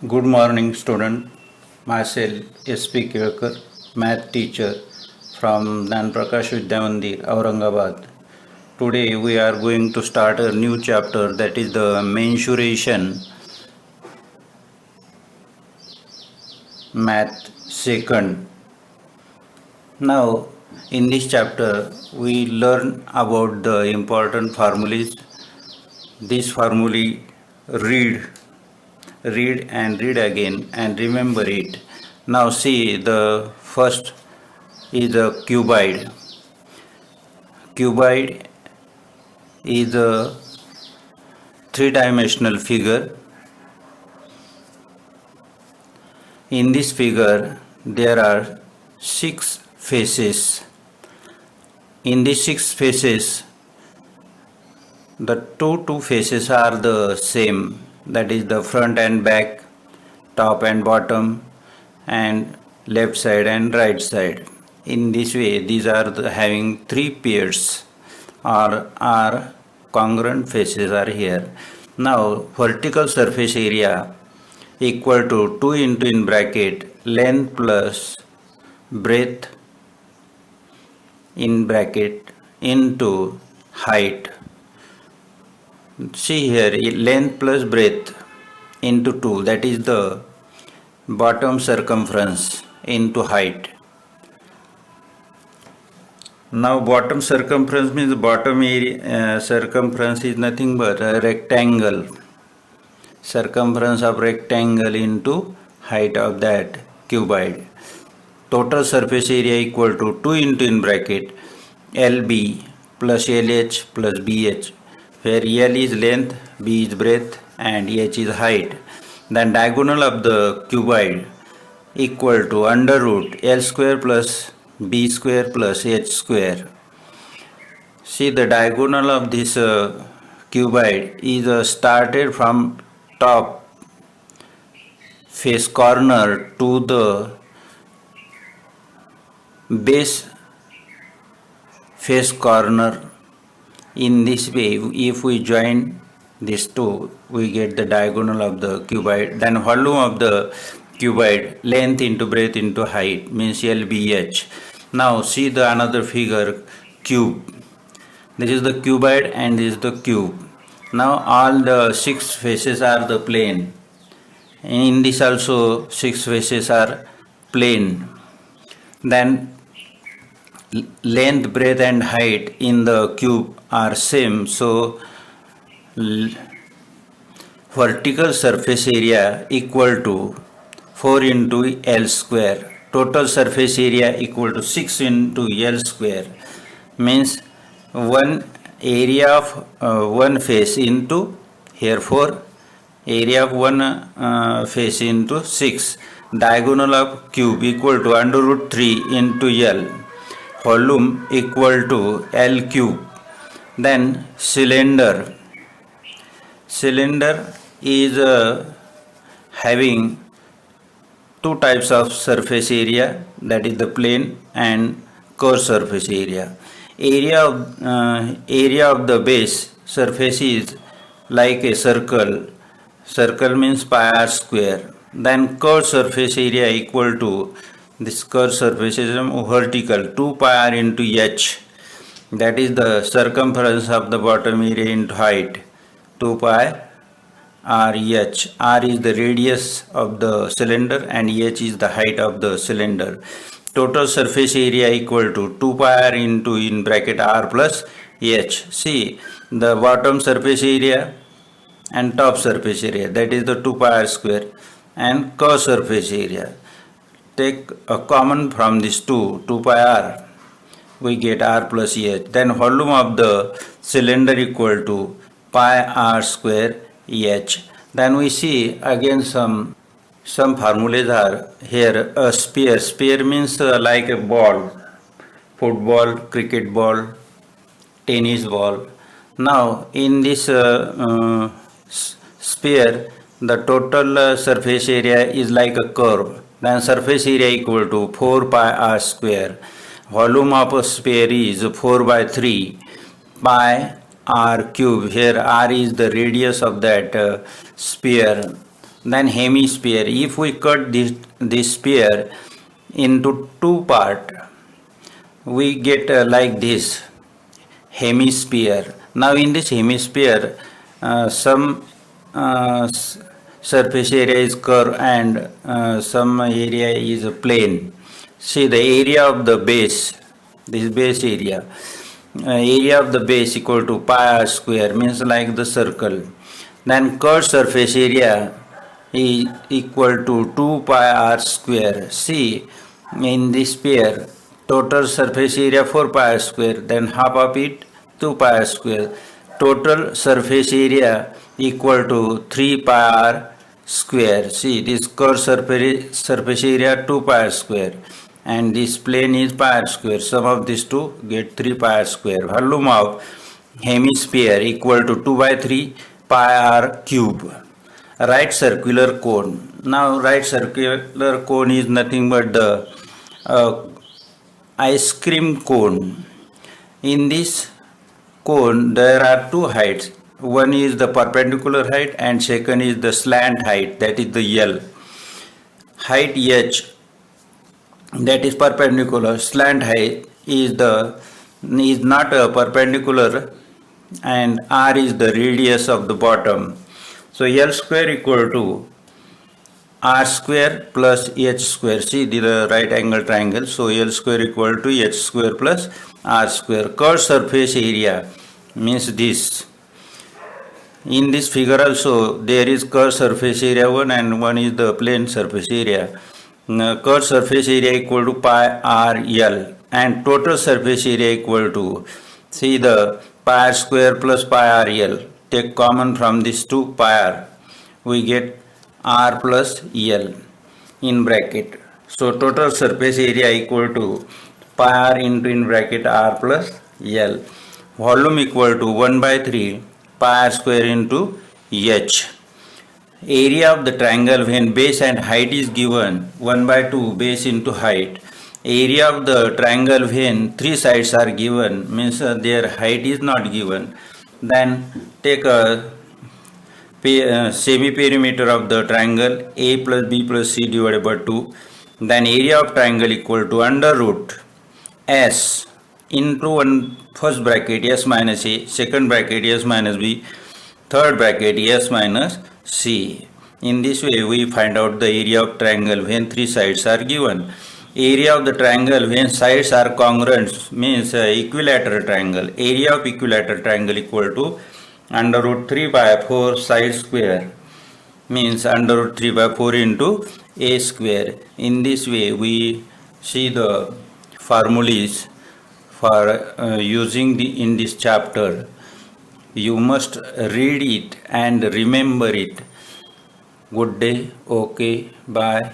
Good morning, student. Myself, S.P. Kevekar, math teacher from Nan Prakash Vidya Mandir, Aurangabad. Today we are going to start a new chapter, that is the mensuration math second. Now, in this chapter, we learn about the important formulas. This formulae read and read again and remember it. Now see, the first is a cuboid. Cuboid is a three-dimensional figure. In this figure there are six faces. In these six faces, the two faces are the same, that is the front and back, top and bottom, and left side and right side. In this way, these are having three pairs or are congruent faces are here. Now, vertical surface area equal to 2 into in bracket length plus breadth in bracket into height. See here, length plus breadth into 2, that is the bottom circumference into height. Now bottom circumference means bottom area, circumference is nothing but a rectangle. Circumference of rectangle into height of that cuboid. Total surface area equal to 2 into in bracket LB plus LH plus BH, where L is length, B is breadth and H is height. Then diagonal of the cuboid equal to under root L square plus B square plus H square. See, the diagonal of this cuboid is started from top face corner to the base face corner. In this way, if we join these two, we get the diagonal of the cuboid. Then volume of the cuboid, length into breadth into height, means LBH. Now see the another figure, cube. This is the cuboid and this is the cube. Now all the six faces are the plane. In this also six faces are plane. Then length, breadth and height in the cube are same, so vertical surface area equal to 4 into L square. Total surface area equal to 6 into L square, means one area of one face into, here 4, area of one face into 6. Diagonal of cube equal to under root 3 into L. Volume equal to L cube. Then cylinder. Cylinder is having two types of surface area, that is the plane and curved surface area. Area of the base surface is like a circle. Circle means pi r square. Then curved surface area equal to, this curved surface is vertical, 2 pi r into h. That is the circumference of the bottom area into height, 2 pi r h. R is the radius of the cylinder and h is the height of the cylinder. Total surface area equal to 2 pi r into in bracket r plus h. See, the bottom surface area and top surface area, that is the 2 pi r square, and curved surface area. Take a common from these two, 2 pi r, we get r plus h. Then volume of the cylinder equal to pi r square h. Then we see again some formulas are here. A sphere. Sphere means like a ball, football, cricket ball, tennis ball. Now in this sphere, the total surface area is like a curve. Then surface area equal to 4 pi r square. Volume of a sphere is 4 by 3 pi r cube. Here r is the radius of that sphere. Then hemisphere. If we cut this sphere into two parts, we get like this hemisphere. Now in this hemisphere, some surface area is curved and some area is plane. See the area of the base, this base area of the base equal to pi r square, means like the circle. Then curved surface area is equal to 2 pi r square. See in this sphere total surface area 4 pi r square, then half of it 2 pi r square. Total surface area equal to 3 pi r square. See this curved surface area 2 pi r square and this plane is pi r square. Sum of these two get 3 pi r square. Volume of hemisphere equal to 2 by 3 pi r cube. Right circular cone. Now right circular cone is nothing but the ice cream cone. In this cone there are two heights. One is the perpendicular height and second is the slant height, that is the L. Height h, that is perpendicular. Slant height is not a perpendicular and r is the radius of the bottom. So L square equal to r square plus h square. See the right angle triangle. So L square equal to h square plus r square. Curved surface area means this. In this figure also there is curved surface area 1 and one is the plane surface area. Curved surface area equal to pi r L and total surface area equal to, see the pi r square plus pi r L. Take common from these two pi r, we get r plus L in bracket. So total surface area equal to pi r into in bracket r plus L. Volume equal to 1 by 3 pi r square into h. Area of the triangle when base and height is given 1 by 2 base into height. Area of the triangle when three sides are given, means their height is not given. Then take a semi-perimeter of the triangle a plus b plus c divided by 2. Then area of triangle equal to under root s into first bracket s minus a, second bracket s minus b, third bracket s minus c. In this way we find out the area of triangle when three sides are given. Area of the triangle when sides are congruent means equilateral triangle. Area of equilateral triangle equal to under root 3 by 4 side square, means under root 3 by 4 into a square. In this way we see the formulas for using in this chapter. You must read it and remember it. Good day. Okay. Bye.